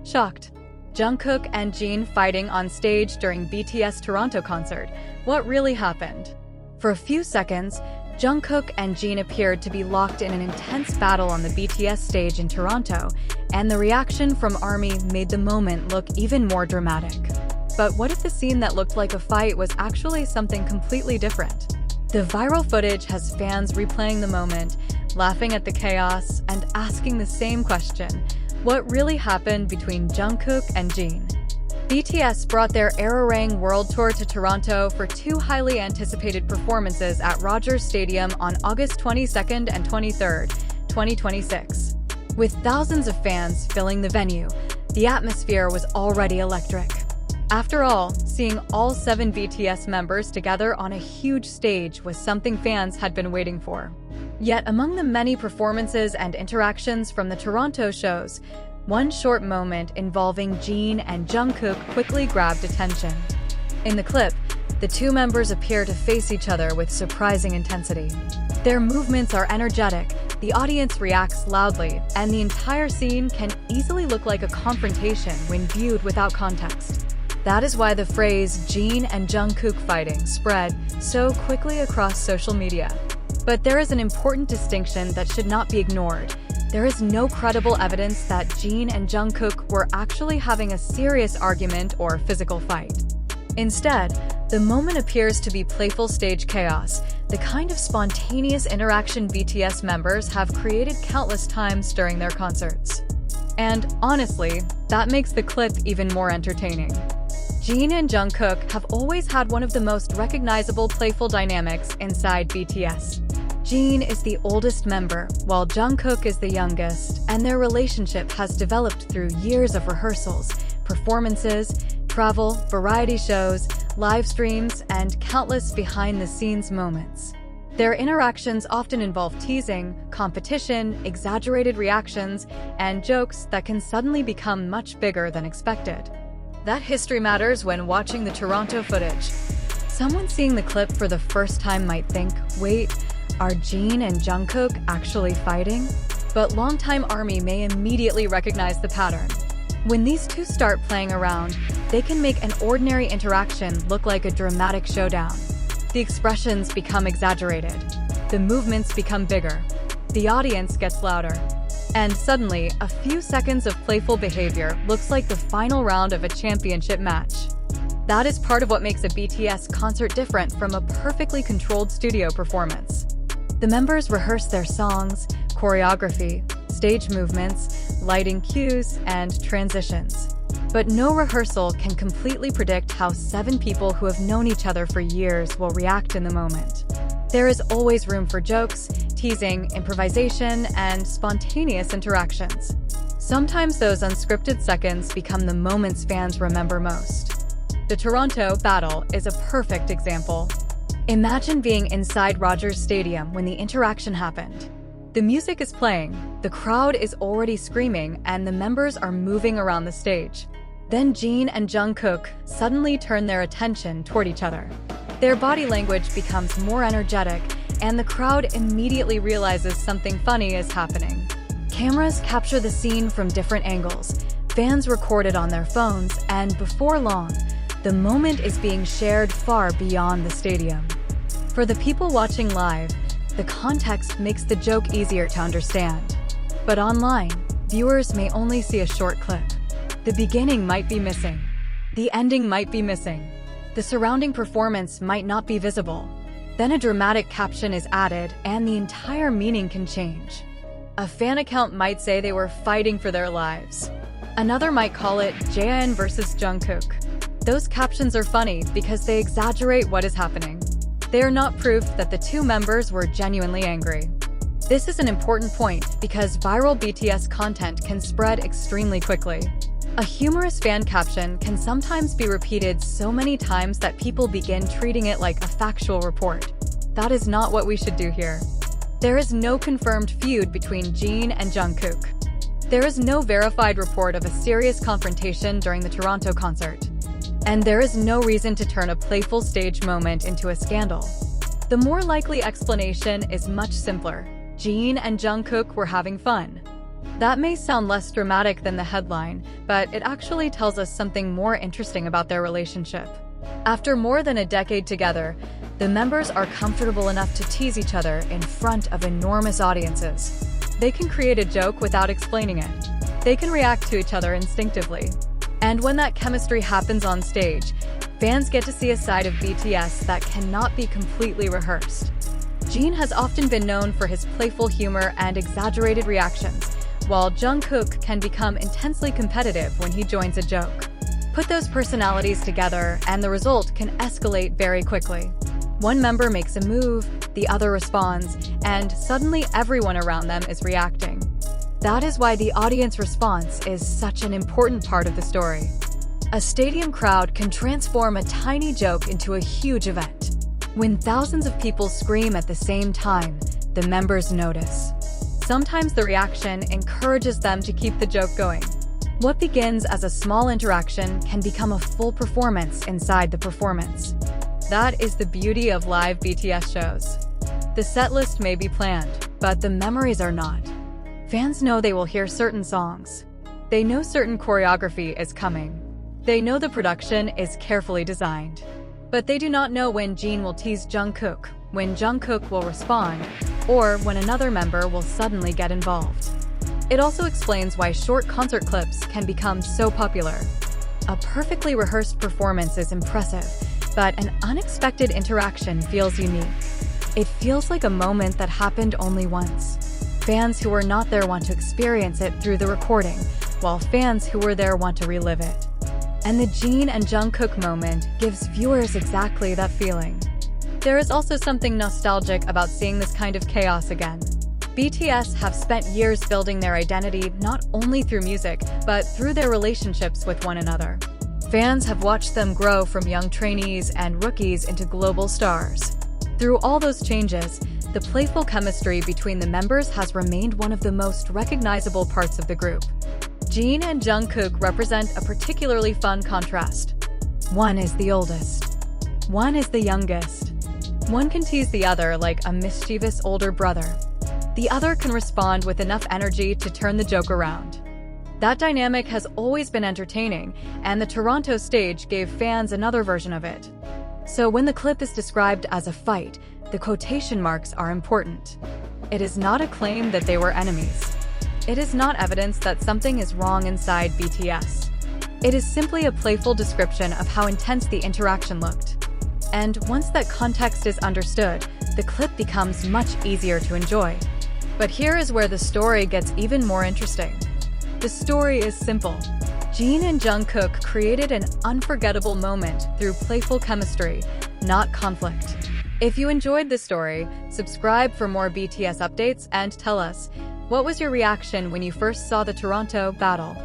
Shocked. Jungkook and Jin fighting on stage during BTS Toronto concert. What really happened? For a few seconds, Jungkook and Jin appeared to be locked in an intense battle on the BTS stage in Toronto, and the reaction from ARMY made the moment look even more dramatic. But what if the scene that looked like a fight was actually something completely different? The viral footage has fans replaying the moment, laughing at the chaos, and asking the same question: what really happened between Jungkook and Jin? BTS brought their ARIRANG World Tour to Toronto for two highly anticipated performances at Rogers Stadium on August 22nd and 23rd, 2026. With thousands of fans filling the venue, the atmosphere was already electric. After all, seeing all 7 BTS members together on a huge stage was something fans had been waiting for. Yet among the many performances and interactions from the Toronto shows, one short moment involving Jin and Jungkook quickly grabbed attention. In the clip, the two members appear to face each other with surprising intensity. Their movements are energetic, the audience reacts loudly, and the entire scene can easily look like a confrontation when viewed without context. That is why the phrase Jin and Jungkook fighting spread so quickly across social media. But there is an important distinction that should not be ignored. There is no credible evidence that Jin and Jungkook were actually having a serious argument or physical fight. Instead, the moment appears to be playful stage chaos, the kind of spontaneous interaction BTS members have created countless times during their concerts. And honestly, that makes the clip even more entertaining. Jin and Jungkook have always had one of the most recognizable playful dynamics inside BTS. Jin is the oldest member, while Jungkook is the youngest, and their relationship has developed through years of rehearsals, performances, travel, variety shows, live streams, and countless behind-the-scenes moments. Their interactions often involve teasing, competition, exaggerated reactions, and jokes that can suddenly become much bigger than expected. That history matters when watching the Toronto footage. Someone seeing the clip for the first time might think, wait, are Jin and Jungkook actually fighting? But longtime ARMY may immediately recognize the pattern. When these two start playing around, they can make an ordinary interaction look like a dramatic showdown. The expressions become exaggerated. The movements become bigger. The audience gets louder. And suddenly, a few seconds of playful behavior looks like the final round of a championship match. That is part of what makes a BTS concert different from a perfectly controlled studio performance. The members rehearse their songs, choreography, stage movements, lighting cues, and transitions. But no rehearsal can completely predict how 7 people who have known each other for years will react in the moment. There is always room for jokes, teasing, improvisation, and spontaneous interactions. Sometimes those unscripted seconds become the moments fans remember most. The Toronto battle is a perfect example. Imagine being inside Rogers Stadium when the interaction happened. The music is playing, the crowd is already screaming, and the members are moving around the stage. Then Jin and Jungkook suddenly turn their attention toward each other. Their body language becomes more energetic, and the crowd immediately realizes something funny is happening. Cameras capture the scene from different angles, fans record it on their phones, and before long, the moment is being shared far beyond the stadium. For the people watching live, the context makes the joke easier to understand. But online, viewers may only see a short clip. The beginning might be missing. The ending might be missing. The surrounding performance might not be visible. Then a dramatic caption is added, and the entire meaning can change. A fan account might say they were fighting for their lives. Another might call it Jin versus Jungkook. Those captions are funny because they exaggerate what is happening. They are not proof that the two members were genuinely angry. This is an important point because viral BTS content can spread extremely quickly. A humorous fan caption can sometimes be repeated so many times that people begin treating it like a factual report. That is not what we should do here. There is no confirmed feud between Jin and Jungkook. There is no verified report of a serious confrontation during the Toronto concert. And there is no reason to turn a playful stage moment into a scandal. The more likely explanation is much simpler. Jin and Jungkook were having fun. That may sound less dramatic than the headline, but it actually tells us something more interesting about their relationship. After more than a decade together, the members are comfortable enough to tease each other in front of enormous audiences. They can create a joke without explaining it. They can react to each other instinctively. And when that chemistry happens on stage, fans get to see a side of BTS that cannot be completely rehearsed. Jin has often been known for his playful humor and exaggerated reactions, while Jungkook can become intensely competitive when he joins a joke. Put those personalities together, and the result can escalate very quickly. One member makes a move, the other responds, and suddenly everyone around them is reacting. That is why the audience response is such an important part of the story. A stadium crowd can transform a tiny joke into a huge event. When thousands of people scream at the same time, the members notice. Sometimes the reaction encourages them to keep the joke going. What begins as a small interaction can become a full performance inside the performance. That is the beauty of live BTS shows. The set list may be planned, but the memories are not. Fans know they will hear certain songs. They know certain choreography is coming. They know the production is carefully designed. But they do not know when Jin will tease Jungkook, when Jungkook will respond, or when another member will suddenly get involved. It also explains why short concert clips can become so popular. A perfectly rehearsed performance is impressive, but an unexpected interaction feels unique. It feels like a moment that happened only once. Fans who were not there want to experience it through the recording, while fans who were there want to relive it. And the Jin and Jungkook moment gives viewers exactly that feeling. There is also something nostalgic about seeing this kind of chaos again. BTS have spent years building their identity not only through music, but through their relationships with one another. Fans have watched them grow from young trainees and rookies into global stars. Through all those changes, the playful chemistry between the members has remained one of the most recognizable parts of the group. Jin and Jungkook represent a particularly fun contrast. One is the oldest. One is the youngest. One can tease the other like a mischievous older brother. The other can respond with enough energy to turn the joke around. That dynamic has always been entertaining, and the Toronto stage gave fans another version of it. So when the clip is described as a fight, the quotation marks are important. It is not a claim that they were enemies. It is not evidence that something is wrong inside BTS. It is simply a playful description of how intense the interaction looked. And once that context is understood, the clip becomes much easier to enjoy. But here is where the story gets even more interesting. The story is simple. Jin and Jungkook created an unforgettable moment through playful chemistry, not conflict. If you enjoyed this story, subscribe for more BTS updates and tell us, what was your reaction when you first saw the Toronto battle?